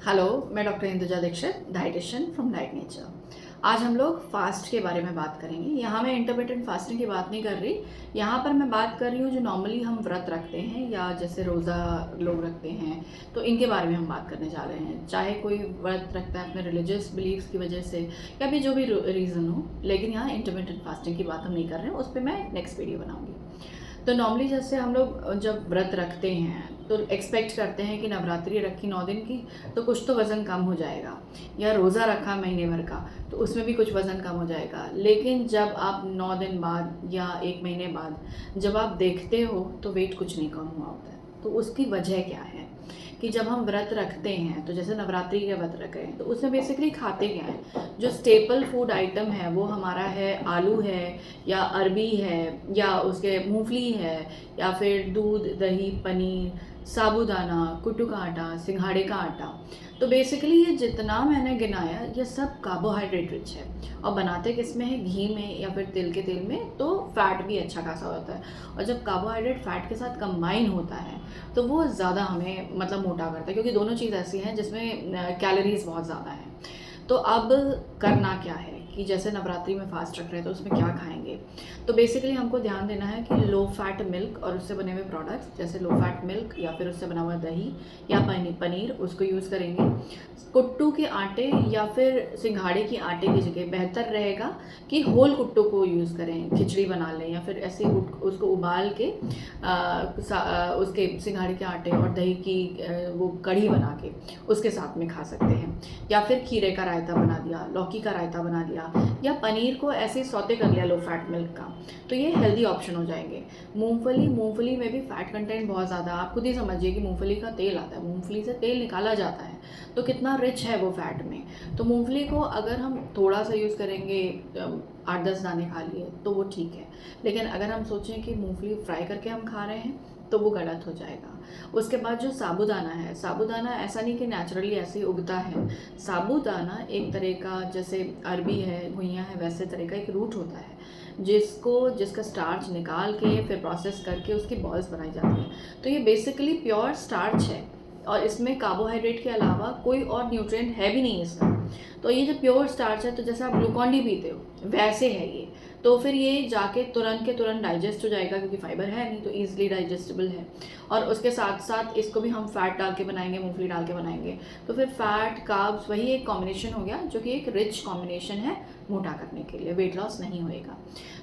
Hello, मैं doctor Induja Dixit, dietitian from diet nature. आज हम लोग फास्ट के बारे में बात करेंगे। यहाँ मैं इंटरमिटेंट फास्टिंग की बात नहीं कर रही, यहाँ पर मैं बात कर रही हूँ जो नॉर्मली हम व्रत रखते हैं या जैसे रोज़ा लोग रखते हैं, तो इनके बारे में हम बात करने जा रहे हैं। चाहे कोई व्रत रखता है अपने रिलीजियस बिलीव्स की वजह से या भी जो भी रीज़न हो, लेकिन यहाँ इंटरमिटेंट फास्टिंग की बात हम नहीं कर रहे हैं, उस पर मैं नेक्स्ट वीडियो बनाऊँगी। तो नॉर्मली जैसे हम लोग जब व्रत रखते हैं तो एक्सपेक्ट करते हैं कि नवरात्रि रखी 9 दिन की तो कुछ तो वज़न कम हो जाएगा, या रोज़ा रखा महीने भर का तो उसमें भी कुछ वज़न कम हो जाएगा। लेकिन जब आप 9 दिन बाद या 1 महीने बाद जब आप देखते हो तो वेट कुछ नहीं कम हुआ होता है। तो उसकी वजह क्या है कि जब हम व्रत रखते हैं, तो जैसे नवरात्रि के व्रत रख रहे हैं, तो उसमें बेसिकली खाते क्या है, जो स्टेपल फूड आइटम है वो हमारा है आलू है या अरबी है या उसके मूंगफली है या फिर दूध, दही, पनीर, साबूदाना, कुट्टू का आटा, सिंघाड़े का आटा। तो बेसिकली ये जितना मैंने गिनाया ये सब कार्बोहाइड्रेट रिच है, और बनाते किस में है, घी में या फिर तिल के तेल में, तो फैट भी अच्छा खासा होता है। और जब कार्बोहाइड्रेट फैट के साथ कंबाइन होता है तो वो ज़्यादा हमें मतलब मोटा करता है, क्योंकि दोनों चीज़ ऐसी हैं जिसमें कैलोरीज बहुत ज़्यादा है। तो अब करना क्या है कि जैसे नवरात्रि में फास्ट रख रहे हैं तो उसमें क्या खाएंगे। तो बेसिकली हमको ध्यान देना है कि लो फैट मिल्क और उससे बने हुए प्रोडक्ट्स, जैसे लो फैट मिल्क या फिर उससे बना हुआ दही या पनीर उसको यूज़ करेंगे। कुट्टू के आटे या फिर सिंघाड़े की आटे की जगह बेहतर रहेगा कि होल कुट्टू को यूज़ करें, खिचड़ी बना लें या फिर ऐसे उसको उबाल के उसके सिंघाड़े के आटे और दही की वो कढ़ी बना के उसके साथ में खा सकते हैं। या फिर खीरे का रायता बना दिया, लौकी का रायता बना दिया, या पनीर को ऐसे ही सौते कर लिया लो फैट मिल्क का। तो ये हेल्दी ऑप्शन हो जाएंगे। मूंगफली में भी फैट कंटेंट बहुत ज़्यादा, आप खुद ही समझिए कि मूंगफली का तेल आता है, मूंगफली से तेल निकाला जाता है, तो कितना रिच है वो फैट में। तो मूंगफली को अगर हम थोड़ा सा यूज़ करेंगे, 8-10 दाने खा लिए तो वो ठीक है। लेकिन अगर हम सोचें कि मूंगफली फ्राई करके हम खा रहे हैं तो वो गलत हो जाएगा। उसके बाद जो साबूदाना है, साबूदाना ऐसा नहीं कि नेचुरली ऐसे ही उगता है। साबूदाना एक तरह का, जैसे अरबी है, घुइयाँ है, वैसे तरह का एक रूट होता है जिसका स्टार्च निकाल के फिर प्रोसेस करके उसकी बॉल्स बनाई जाती हैं। तो ये बेसिकली प्योर स्टार्च है और इसमें कार्बोहाइड्रेट के अलावा कोई और न्यूट्रिएंट है भी नहीं इसका। तो ये जो प्योर स्टार्च है, तो जैसे आप ग्लूकॉन डी पीते हो वैसे है ये। तो फिर ये जाके तुरंत के तुरंत डाइजेस्ट हो जाएगा, क्योंकि फाइबर है नहीं तो ईजिली डाइजेस्टेबल है। और उसके साथ साथ इसको भी हम फैट डाल के बनाएंगे, मूंगफली डाल के बनाएंगे, तो फिर फैट कार्ब्स वही एक कॉम्बिनेशन हो गया, जो कि एक रिच कॉम्बिनेशन है मोटा करने के लिए। वेट लॉस नहीं होएगा।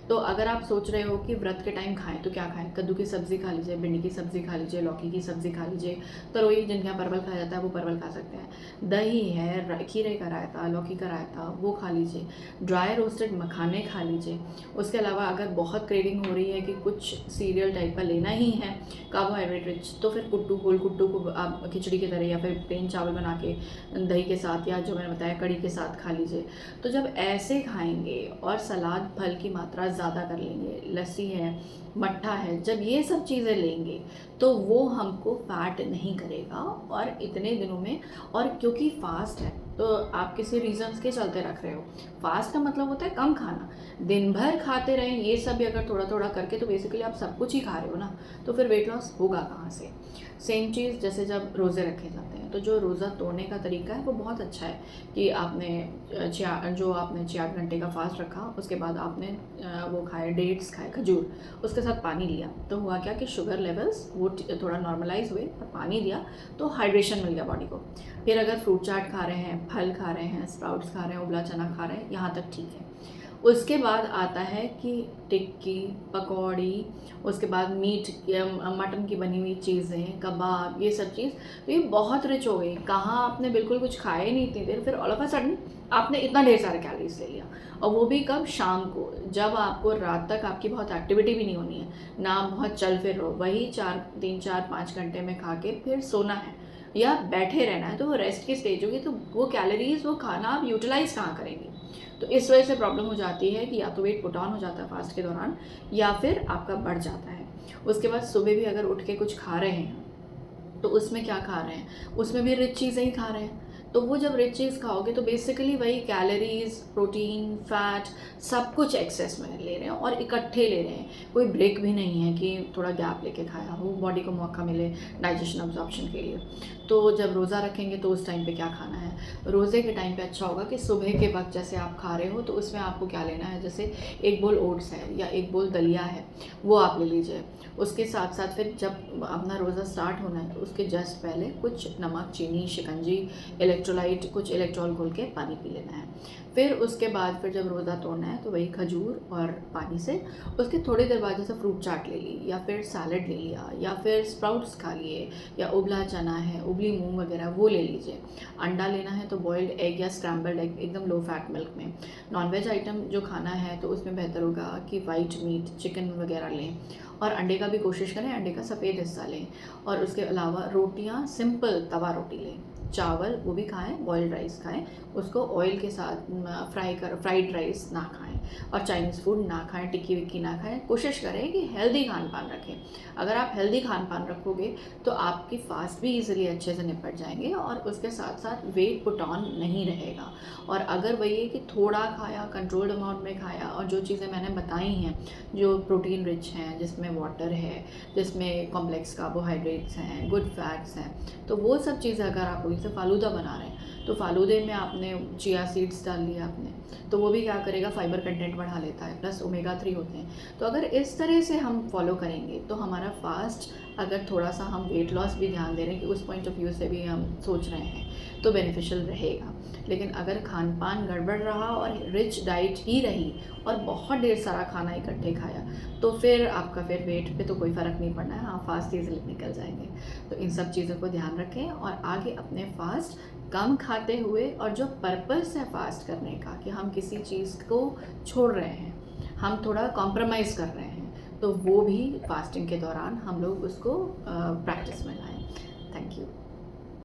तो अगर आप सोच रहे हो कि व्रत के टाइम खाएं तो क्या खाएं, कद्दू की सब्ज़ी खा लीजिए, भिंडी की सब्ज़ी खा लीजिए, लौकी की सब्ज़ी खा लीजिए, तरोई जिनके यहाँ परवल खाया जाता है वो परवल खा सकते हैं, दही है, खीरे का रायता, लौकी का रायता वो खा लीजिए, ड्राई रोस्टेड मखाने खा लीजिए। उसके अलावा अगर बहुत क्रेविंग हो रही है कि कुछ सीरियल टाइप का लेना ही है कार्बोहाइड्रेट रिच, तो फिर होल कुट्टू को आप खिचड़ी की तरह या फिर प्लेन चावल बना के दही के साथ या जो मैंने बताया कढ़ी के साथ खा लीजिए। तो जब ऐसे खाएंगे और सलाद फल की मात्रा ज़्यादा कर लेंगे, लस्सी है, मट्ठा है, जब ये सब चीज़ें लेंगे तो वो हमको फैट नहीं करेगा। और इतने दिनों में, और क्योंकि फास्ट है तो आप किसी रीजंस के चलते रख रहे हो, फास्ट का मतलब होता है कम खाना। दिन भर खाते रहें ये सब भी अगर थोड़ा थोड़ा करके, तो बेसिकली आप सब कुछ ही खा रहे हो ना, तो फिर वेट लॉस होगा कहाँ से। सेम चीज़ जैसे जब रोज़े रखे जाते हैं, तो जो रोज़ा तोड़ने का तरीका है वो बहुत अच्छा है कि आपने 6-8 घंटे का फास्ट रखा, उसके बाद आपने वो खाए, डेट्स खाए, खजूर, उसके साथ पानी लिया, तो हुआ क्या कि शुगर लेवल्स वो थोड़ा नॉर्मलाइज हुए, और पानी लिया तो हाइड्रेशन मिल गया बॉडी को। फिर अगर फ्रूट चाट खा रहे हैं, फल खा रहे हैं, स्प्राउट्स खा रहे हैं, उबला चना खा रहे हैं, यहाँ तक ठीक है। उसके बाद आता है कि टिक्की, पकौड़ी, उसके बाद मीट मटन की बनी हुई चीज़ें, कबाब, ये सब चीज़, तो ये बहुत रिच हो गई। कहाँ आपने बिल्कुल कुछ खाया ही नहीं इतनी देर, फिर ऑल ऑफ अ सडन आपने इतना ढेर सारे कैलोरीज ले लिया, और वो भी कब, शाम को, जब आपको रात तक आपकी बहुत एक्टिविटी भी नहीं होनी है, ना बहुत चल फिर रहो, वही 3-4-5 घंटे में खा के फिर सोना है या बैठे रहना है, तो वो रेस्ट की स्टेज होगी। तो वो कैलोरीज, वो खाना आप यूटिलाइज कहाँ करेंगे। तो इस वजह से प्रॉब्लम हो जाती है कि या तो वेट पुट ऑन हो जाता है फास्ट के दौरान, या फिर आपका बढ़ जाता है। उसके बाद सुबह भी अगर उठ के कुछ खा रहे हैं तो उसमें क्या खा रहे हैं, उसमें भी रिच चीज़ें ही खा रहे हैं। तो वो जब रिच चीज़ खाओगे तो बेसिकली वही कैलोरीज, प्रोटीन, फैट, सब कुछ एक्सेस में ले रहे हैं और इकट्ठे ले रहे हैं। कोई ब्रेक भी नहीं है कि थोड़ा गैप लेके खाया हो, बॉडी को मौका मिले डाइजेशन अब्जॉर्प्शन के लिए। तो जब रोज़ा रखेंगे तो उस टाइम पे क्या खाना है? रोज़े के टाइम पे अच्छा होगा कि सुबह के वक्त जैसे आप खा रहे हो तो उसमें आपको क्या लेना है, जैसे 1 बोल ओट्स है या 1 बोल दलिया है, वो आप ले लीजिए। उसके साथ साथ फिर जब अपना रोज़ा स्टार्ट होना है तो उसके जस्ट पहले कुछ नमक, चीनी, शिकंजी, इलेक्ट्रोलाइट, कुछ इलेक्ट्रॉल घोल के पानी पी लेना है। फिर उसके बाद फिर जब रोज़ा तोड़ना है तो वही खजूर और पानी से, उसके थोड़ी देर बाद जैसे फ्रूट चाट ले ली या फिर सैलड ले लिया या फिर स्प्राउट्स खा लिए या उबला चना है, उबली मूंग वगैरह वो ले लीजिए। अंडा लेना है तो बॉइल्ड एग या स्क्रैम्बल्ड एग एकदम लो फैट मिल्क में। नॉनवेज आइटम जो खाना है तो उसमें बेहतर होगा कि वाइट मीट, चिकन वगैरह लें और अंडे का भी कोशिश करें, अंडे का सफ़ेद हिस्सा लें। और उसके अलावा रोटियां सिंपल तवा रोटी लें, चावल वो भी खाएं, बॉइल्ड राइस खाएं, उसको ऑयल के साथ फ्राइड राइस ना खाएं और चाइनीज़ फूड ना खाएं, टिक्की विक्की ना खाएं। कोशिश करें कि हेल्दी खान पान रखें। अगर आप हेल्दी खान पान रखोगे तो आपकी फास्ट भी इजीली अच्छे से निपट जाएंगे और उसके साथ साथ वेट पुट ऑन नहीं रहेगा। और अगर वही है कि थोड़ा खाया, कंट्रोल्ड अमाउंट में खाया और जो चीज़ें मैंने बताई हैं जो प्रोटीन रिच हैं, जिसमें वाटर है, जिसमें कॉम्प्लेक्स कार्बोहाइड्रेट्स हैं, गुड फैट्स हैं, तो वो सब चीज़ें अगर आप जैसे फ़ालूदा बना रहे हैं तो फ़ालूदे में आपने चिया सीड्स डाल लिया आपने, तो वो भी क्या करेगा, फाइबर कंटेंट बढ़ा लेता है, प्लस ओमेगा 3 होते हैं। तो अगर इस तरह से हम फॉलो करेंगे तो हमारा फास्ट, अगर थोड़ा सा हम वेट लॉस भी ध्यान दे रहे हैं कि उस पॉइंट ऑफ व्यू से भी हम सोच रहे हैं तो बेनिफिशियल रहेगा। लेकिन अगर खान पान गड़बड़ रहा और रिच डाइट ही रही और बहुत ढेर सारा खाना इकट्ठे खाया तो फिर आपका फिर वेट पे तो कोई फ़र्क नहीं पड़ना है, हाँ फास्ट ईजिली निकल जाएंगे। तो इन सब चीज़ों को ध्यान रखें और आगे अपने फास्ट कम खाते हुए, और जो पर्पस है फास्ट करने का कि हम किसी चीज़ को छोड़ रहे हैं, हम थोड़ा कॉम्प्रोमाइज़ कर रहे हैं, तो वो भी फास्टिंग के दौरान हम लोग उसको प्रैक्टिस में लाएं। Thank you.